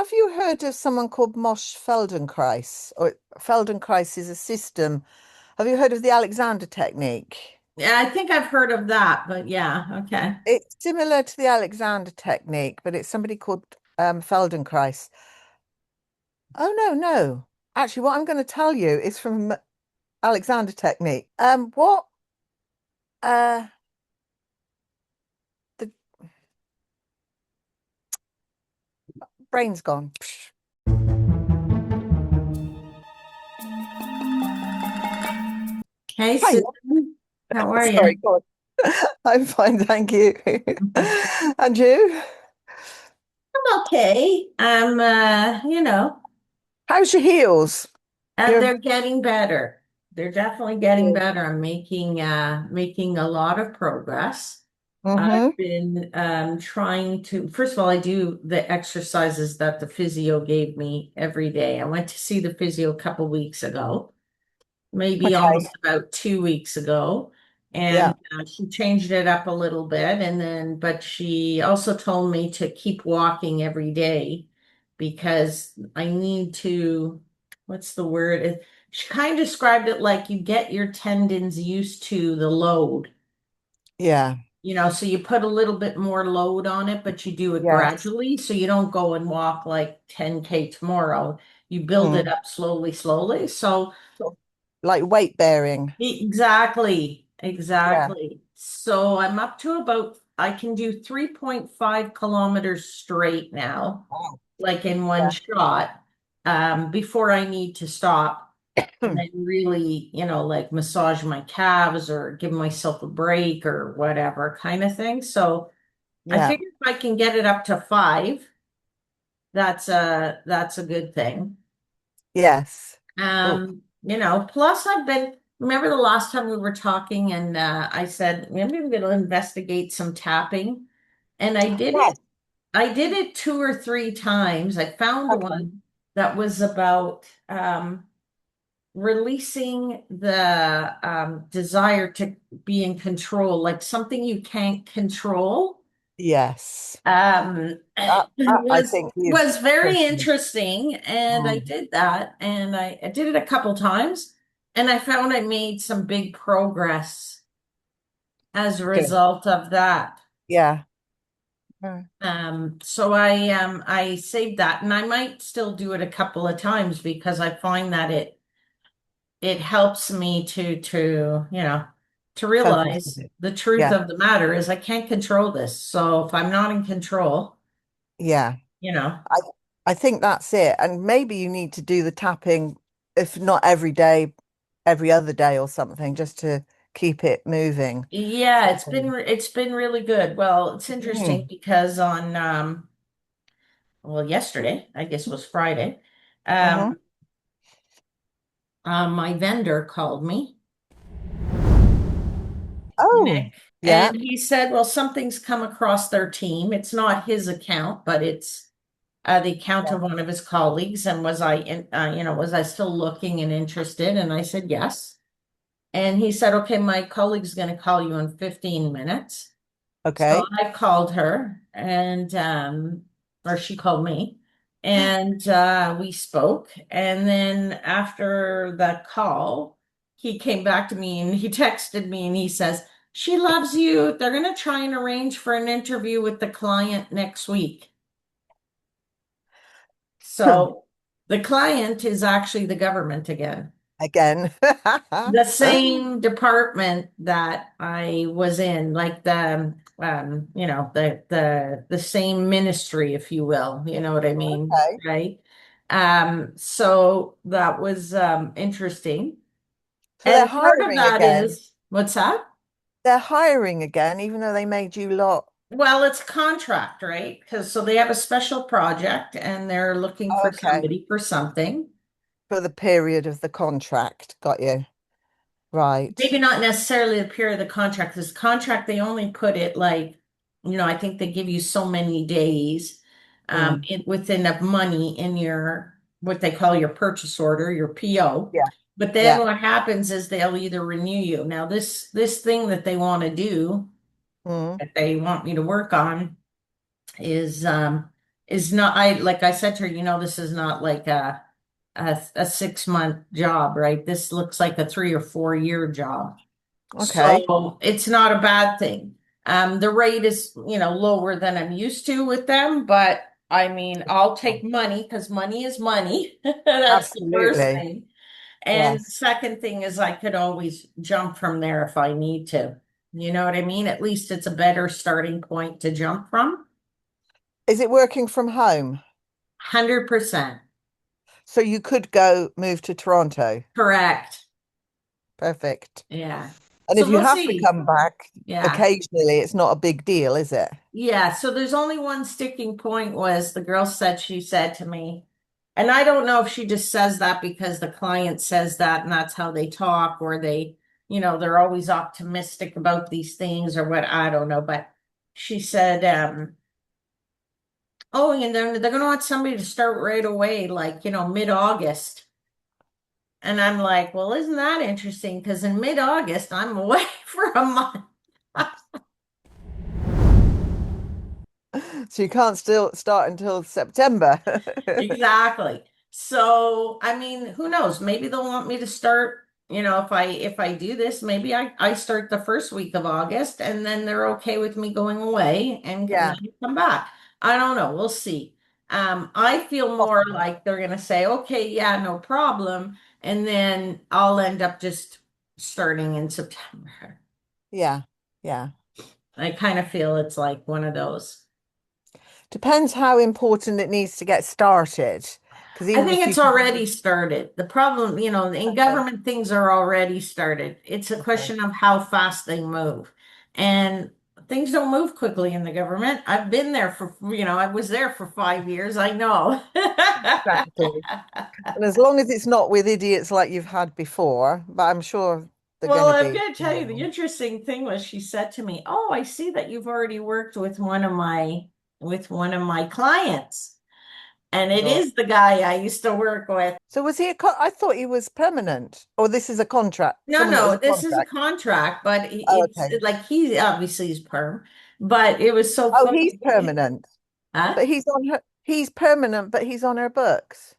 Have you heard of someone called Mosh Feldenkrais? Or Feldenkrais is a system. Have you heard of the Alexander technique? Yeah, I think I've heard of that, but yeah, okay. It's similar to the Alexander technique, but it's somebody called Feldenkrais. Oh no, no. Actually, what I'm going to tell you is from Alexander technique. What? Uh, the brain's gone. Psh. Hey, Hi. Susan, how are Sorry, you? go on. I'm fine, thank you. And you? I'm okay. How's your heels? You're They're getting better. They're definitely getting better. I'm making a lot of progress. I've mm-hmm. been trying to, first of all, I do the exercises that the physio gave me every day. I went to see the physio a couple weeks ago, maybe Okay. almost about 2 weeks ago. Yeah. And she changed it up a little bit. But she also told me to keep walking every day because I need to, what's the word? She kind of described it like you get your tendons used to the load. Yeah. So you put a little bit more load on it, but you do it Yes. gradually. So you don't go and walk like 10K tomorrow. You build it Mm. up slowly, slowly. So Sort of like weight bearing. exactly, Yeah. exactly. So I'm up to about, I can do 3.5 kilometers straight now, Wow. like in one Yeah. shot, before I need to stop and then really, like massage my calves or give myself a break or whatever kind of thing. So I Yeah. figure if I can get it up to 5, that's a good thing. Yes. Oh, Plus remember the last time we were talking and I said, maybe I'm going to investigate some tapping. And yes. I did it 2 or 3 times. I found Okay. one that was about releasing the desire to be in control, like something you can't control. Yes. It I was think you've was very totally. interesting, and I Mm. did that, and I did it a couple times, and I found I made some big progress as a Good. result of that. Yeah. Mm. So I saved that, and I might still do it a couple of times because I find that it helps me to Focus with realize it. the truth Yeah. of the matter is I can't control this. So if I'm not in control, Yeah. you know. I I think that's it. And maybe you need to do the tapping, if not every day, every other day or something, just to keep it moving. Yeah, Sort of thing. it's been really good. Well, it's interesting Mm. because on yesterday, I guess was Friday, um Hmm. my vendor called me, Oh, Nick, yeah. and he said, well, something's come across their team. It's not his account, but it's the account Yeah. of one of his colleagues. And was I still looking and interested? And I said yes. And he said, okay, my colleague's going to call you in 15 minutes. So Okay. I called her or she called me and we spoke. And then after that call, he came back to me and he texted me and he says, she loves you. They're going to try and arrange for an interview with the client next week. So the client is actually the government again. Again. The same department that I was in, like the same ministry, if you will, you know what I mean, Okay. right? So that was interesting. So they're And part of hiring that again. is what's that? They're hiring again, even though they made you lot. Well, it's contract, right? Because so they have a special project and they're looking for Okay. somebody for something. For the period of the contract. Got you. Right. Maybe not necessarily the period of the contract. This contract, they only put it like, I think they give you so many days Mm. with enough money in your what they call your purchase order, your PO. Yeah. But then Yeah. what happens is they'll either renew you. Now, this thing that they want to do, Mm. that they want me to work on, is is not, I like I said to her, this is not like a 6 month job, right? This looks like a 3 or 4 year job. Okay. So it's not a bad thing. The rate is, lower than I'm used to with them, but I mean, I'll take money because money is money. That's the first Absolutely. thing. And Yes. second thing is I could always jump from there if I need to. You know what I mean? At least it's a better starting point to jump from. Is it working from home? 100%. So you could go move to Toronto. Correct. Perfect. Yeah. And So if you we'll have to see. come back Yeah. occasionally, it's not a big deal, is it? Yeah. So there's only one sticking point was the girl said, she said to me, and I don't know if she just says that because the client says that and that's how they talk, or they're always optimistic about these things or what, I don't know. But she said, oh, and they're going to want somebody to start right away, like, mid-August. And I'm like, well, isn't that interesting? Because in mid-August, I'm away for a month. So you can't still start until September. Exactly. So, I mean, who knows? Maybe they'll want me to start, if I do this, maybe I start the first week of August and then they're okay with me going away and Yeah, then come back. I don't know. We'll see. I feel more possible. like they're gonna say, okay, yeah, no problem. And then I'll end up just starting in September. Yeah, yeah. I kind of feel it's like one of those. Depends how important it needs to get started. Because I even think if you it's can already started. The problem, in okay, government, things are already started. It's a okay. question of how fast they move. And things don't move quickly in the government. I've been there I was there for 5 years. I know. Exactly. And as long as it's not with idiots like you've had before, but I'm sure they're going Well, to I'm be. going to tell you the interesting thing was she said to me, "Oh, I see that you've already worked with one of my clients." And it Right. is the guy I used to work with. So was he I thought he was permanent. Or this is a contract, No, someone that was no, a this is a contract. contract, but Oh, it's okay. like he obviously is perm, but it was so Oh, funny. he's permanent. Huh? But he's permanent, but he's on her books,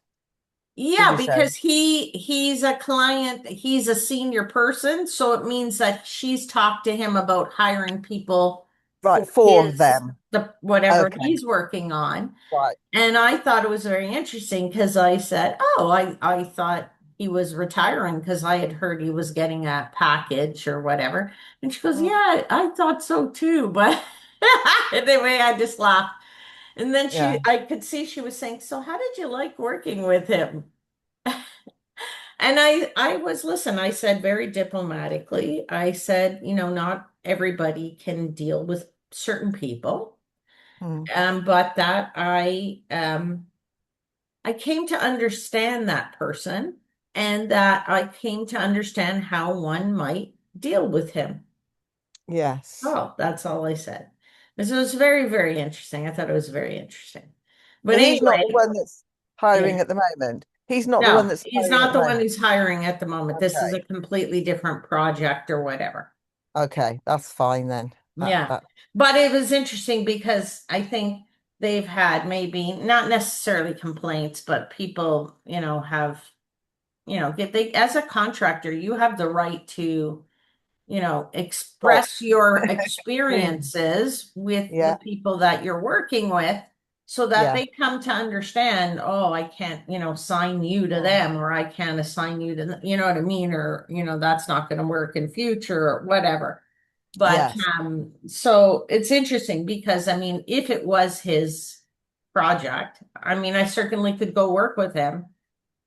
did Yeah, you say? because he's a client, he's a senior person, so it means that she's talked to him about hiring people Right, for for his them. the whatever Okay. he's working on. Right. And I thought it was very interesting because I said, "Oh, I thought he was retiring because I had heard he was getting a package or whatever." And she goes, Mm, "Yeah, I thought so too." But anyway, I just laughed. And then yeah. I could see she was saying, "So how did you like working with him?" And listen, I said very diplomatically, I said, not everybody can deal with certain people. Mm, But that I came to understand that person and that I came to understand how one might deal with him. yes. Oh, that's all I said. And so it was very, very interesting. I thought it was very interesting. So But he's not the anyway, one that's hiring yeah, at the moment. He's not the one no, that's he's hiring at not the the one moment. who's hiring at the moment. This is a Okay. completely different project or whatever. Okay, that's fine then. Yeah. That But it was interesting because I think they've had maybe not necessarily complaints, but people, have as a contractor, you have the right to, talk. express your Mm, experiences with the yeah, people that you're working with so that yeah. they come to understand, oh, I can't, sign you to Mm, them, or I can't assign you to, you know what I mean? Or, that's not going to work in future or whatever. But yes. so it's interesting because I mean, if it was his project, I mean, I certainly could go work with him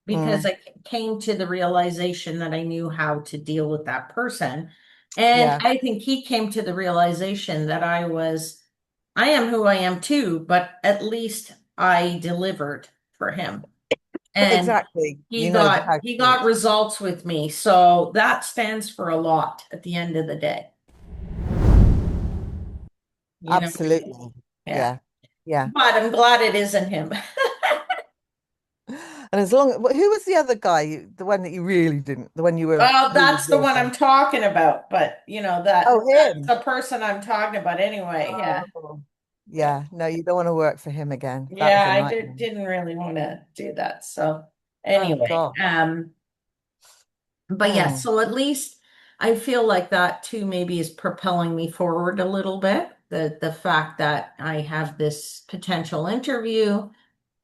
because Mm, I came to the realization that I knew how to deal with that person. And yeah, I think he came to the realization that I am who I am too, but at least I delivered for him. And exactly. he You know got how to he do got it. results with me. So that stands for a lot at the end of the day. You know what I mean? Absolutely. Yeah. Yeah, yeah. But I'm glad it isn't him. And as long who was the other guy, the one that you really didn't, the one you were Well, really that's the one I'm working? talking about, but that's Oh, him. the person I'm talking about anyway. Yeah. Oh. Yeah, no, you don't want to work for him again. That was Yeah, a I nightmare. didn't really want to do that. So Oh anyway, God. but yeah, Mm, so at least I feel like that too maybe is propelling me forward a little bit. The fact that I have this potential interview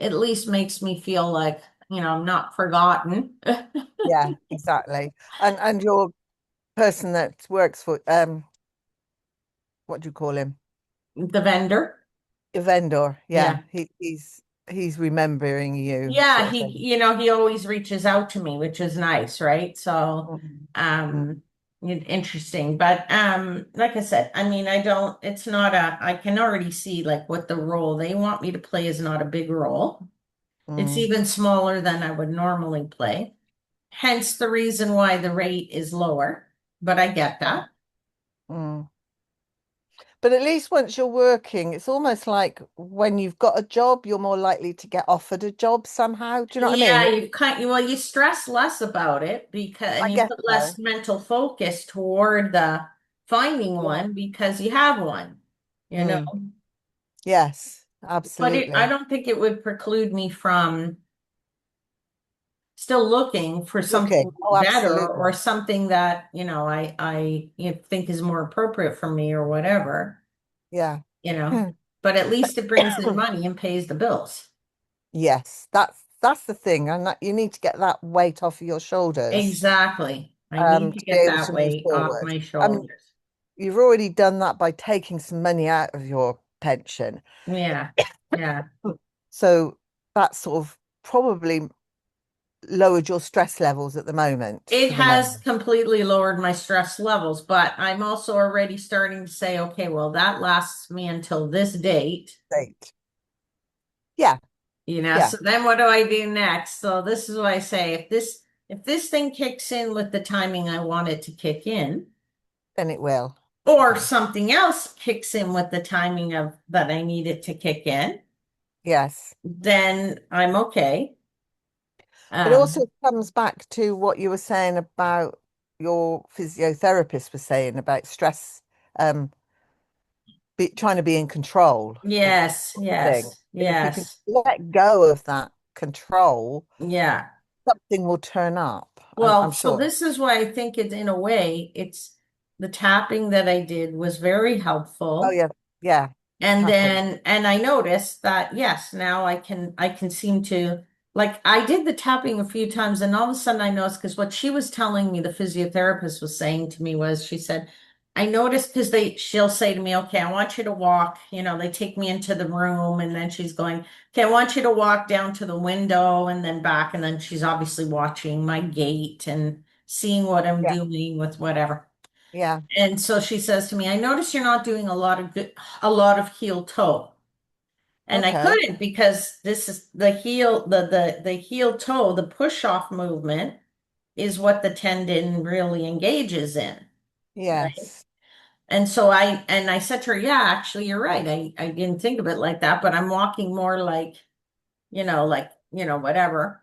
at least makes me feel like, I'm not forgotten. yeah, exactly. And your person that works for what do you call him? The vendor. A vendor. Yeah, Yeah. he's remembering you, Yeah, sort of he, thing. he always reaches out to me, which is nice, right? So, Mm, mm, um, interesting. But like I said, I mean, it's not I can already see like what the role they want me to play is not a big role. It's mm, even smaller than I would normally play. Hence the reason why the rate is lower. But I get that. mm. But at least once you're working, it's almost like when you've got a job, you're more likely to get offered a job somehow. Do you know what I Yeah, mean? you stress less about it because, and I you guess put so. less mental focus toward the finding Yeah. one because you have one, you know. Mm. Yes, But I absolutely. don't think it would preclude me from still looking for something Looking. Oh, better absolutely. or something that, I think is more appropriate for me or whatever, Yeah. you know. But at least it brings in money and pays the bills. Yes, that's the thing, and that you need to get that weight off of your shoulders Exactly. I need to to be get able that to move weight off forward. my I mean, shoulders. you've already done that by taking some money out of your pension. Yeah. Yeah. So that's sort of probably lowered your stress levels at the moment It for the has moment. completely lowered my stress levels, but I'm also already starting to say, okay, well, that lasts me until this date, State. Yeah, yeah, so then what do I do next? So this is what I say, if this thing kicks in with the timing I want it to kick in, then it will. or Yeah. something else kicks in with the timing of that I need it to kick in, Yes. then I'm okay. But it also Um, comes back to what you were saying about your physiotherapist was saying about stress, um, trying to be in control of yes, things. yes, And if you can yes. let go of that control, Yeah. something will turn up. I'm Well, so sure. this is why I think it's in a way, it's the tapping that I did was very Oh helpful. yeah, yeah. And Tapping. then, and I noticed that, yes, now I can seem to, like, I did the tapping a few times and all of a sudden I noticed, because what she was telling me, the physiotherapist was saying to me was, she said, I noticed because she'll say to me, okay, I want you to walk, they take me into the room and then she's going, okay, I want you to walk down to the window and then back. And then she's obviously watching my gait and seeing what I'm Yeah, doing with whatever. yeah. And so she says to me, I notice you're not doing a lot of heel toe. And I Okay. couldn't because this is the heel, the heel toe, the push off movement is what the tendon really engages in. Right. Yes. And so I said to her, yeah, actually you're right. I didn't think of it like that, but I'm walking more whatever.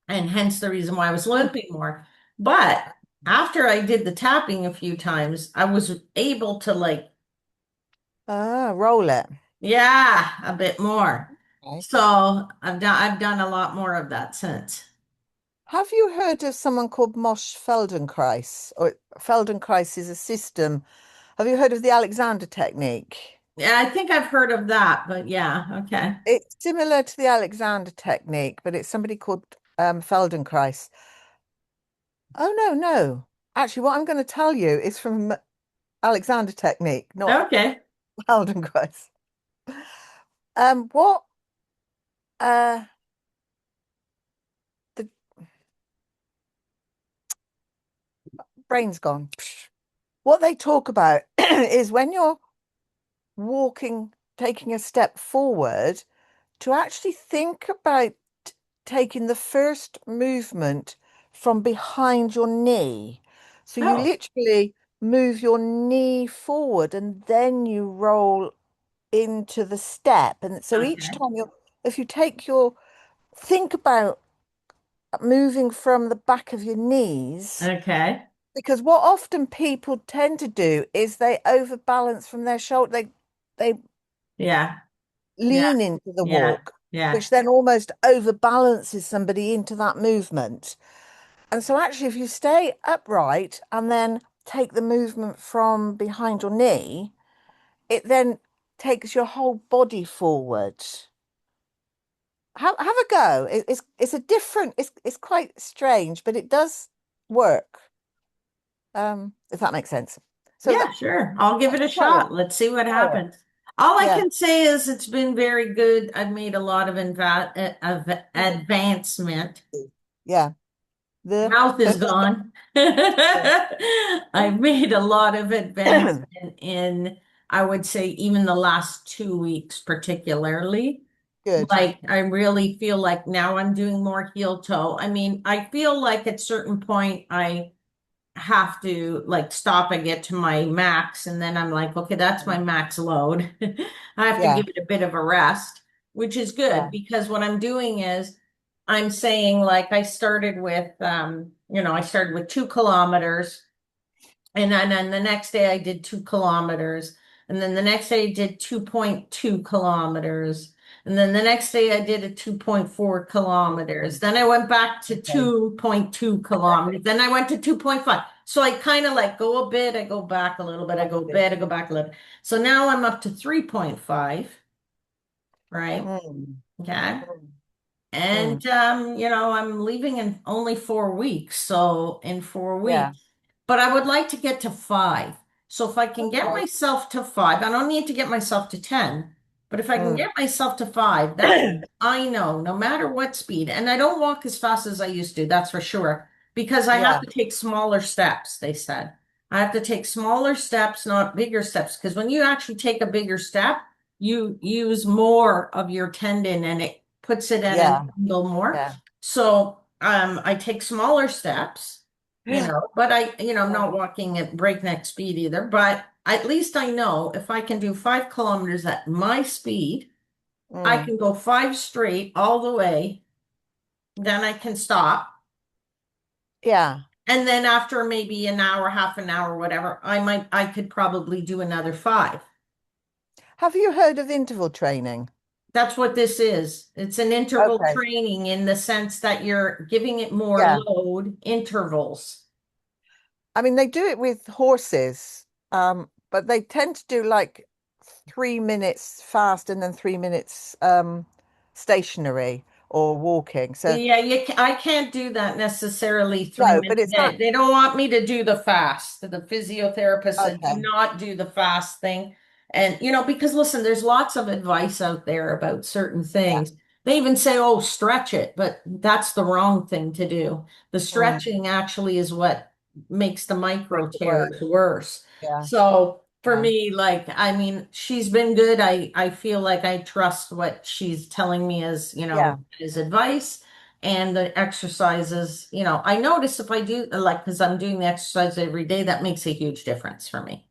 And hence the reason why I was limping more. But after I did the tapping a few times, I was able to Roll it. yeah, a bit more. Okay. So I've done a lot more of that since. Have you heard of someone called Mosh Feldenkrais? Or Feldenkrais is a system. Have you heard of the Alexander technique? Yeah, I think I've heard of that, but yeah, okay. It's similar to the Alexander technique, but it's somebody called Feldenkrais. Oh no, no. Actually, what I'm going to tell you is from Alexander technique, not Okay. Feldenkrais. What uh the brain's gone. What they talk about is when you're walking, taking a step forward, to actually think about taking the first movement from behind your knee. So you Oh, literally move your knee forward and then you roll into the step. And so each okay. time if you think about moving from the back of your knees, Okay. because what often people tend to do is they overbalance from their shoulder. they Yeah. Yeah. lean into the Yeah. walk, Yeah. which then almost overbalances somebody into that movement. And so actually, if you stay upright and then take the movement from behind your knee, it then takes your whole body forward. Have a go. It's a different. It's quite strange, but it does work. If that makes sense. So Yeah, sure. I'll give it a try it. shot. Let's see what Try it. happens. All I Yeah. can say is it's been very good. I've made a lot of advancement. Yeah. The Mouth is gone. I've made a lot of advancement in, I would say, even the last 2 weeks, particularly. good. Like, I really feel like now I'm doing more heel toe. I mean, I feel like at certain point I have to like stop and get to my max, and then I'm like, okay, that's my max load. I have to Yeah. give it a bit of a rest, which is good Yeah. because what I'm doing is I'm saying like I started with I started with 2 kilometers, and then the next day I did 2 kilometers. And then the next day I did 2.2 kilometers. And then the next day I did a 2.4 kilometers. Then I went back to Okay. 2.2 kilometers. Then I went to 2.5. So I kind of like go a bit, I go back a little bit, I I go a see. bit, I go back a little bit. So now I'm up to 3.5, right? Mm, Okay. mm, mm. And I'm leaving in only 4 weeks. So in four Yeah. weeks, but I would like to get to 5. So if I can get Okay. myself to 5, I don't need to get myself to 10, but if I can Mm. get myself to 5, that means I know no matter what speed, and I don't walk as fast as I used to, that's for sure, because I have Yeah. to take smaller steps, they said. I have to take smaller steps, not bigger steps, because when you actually take a bigger step, you use more of your tendon and it puts it at an Yeah. angle more. Yeah. So I take smaller steps, but I'm Yeah. not walking at breakneck speed either, but at least I know if I can do 5 kilometers at my speed, I Mm. can go 5 straight all the way, then I can stop. Yeah. And then after maybe an hour, half an hour, whatever, I could probably do another 5. Have you heard of interval training? That's what this is. It's an interval Okay. training in the sense that you're giving it more Yeah. load intervals. I mean, they do it with horses, but they tend to do like 3 minutes fast and then 3 minutes stationary or walking. So Yeah, I can't do that necessarily three no, but minutes a it's not day. They don't want me to do the fast. The physiotherapist said, do okay. not do the fast thing. And, because listen, there's lots of advice out there about certain Yeah. things. They even say, oh, stretch it, but that's the wrong thing to do. The Mm. stretching actually is what makes the micro Makes it worse. tears worse. Yeah. So for Yeah. me, like, I mean, she's been good. I feel like I trust what she's telling me as, Yeah. as advice and the exercises, I notice if I do like because I'm doing the exercise every day, that makes a huge difference for me.